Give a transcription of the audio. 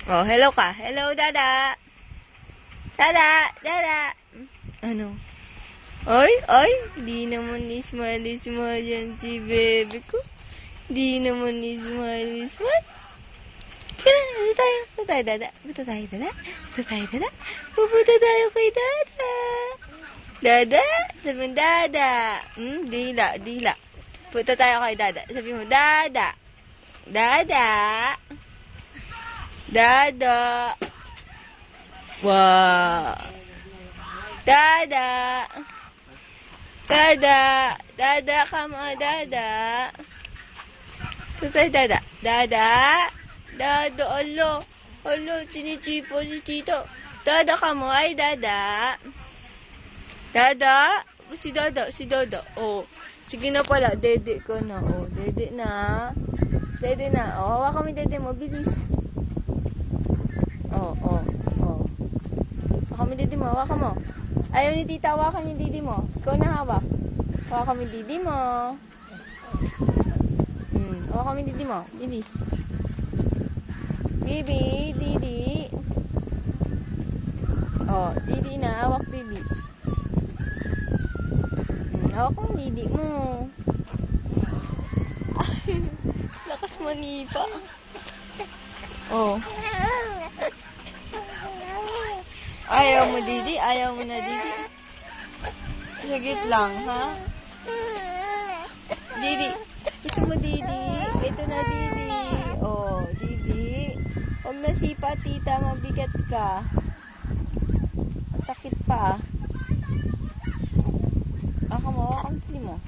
Oh, hello ka. Hello, Dada. Dada. Ano? Ay, di naman ni smiley yan si baby ko. Di naman ni smiley. Tara, dito tayo, Dada. Dito tayo, Dada. Pupunta tayo kay Dada. Dada, sabi mo, Dada. Dila. Punta tayo kay Dada. Sabi mo, Dada. Wow. Dada, come on, Dada. Pusay, Dada, alo, sinichipo si Tito. Dada, come on, ay, Dada. Si Dada. Oh, sige na pala, dede ko na. Oh, dede na. Oh, hawakan mo yung dede mo, bilis. Oh. Hawakan mo yung dede mo, hawakan mo. Ayaw ni Tita, hawakan yung dede mo. Ikaw na hawak. Hawakan mo yung dede mo. Hawakan mo yung dede mo, bilis. Bibi, Didi. Oh, Didi na, hawak Didi. Hawak mo yung dede mo. Lakas manipa. Oh. Ayaw mo, Didi? Ayaw mo na, Didi? Sagit lang, ha? Didi. Gusto mo, Didi? Ito na, Didi. Oh, Didi. Huwag nasipa, tita. Mabigat ka. Masakit pa. Ako mo, ang tili mo.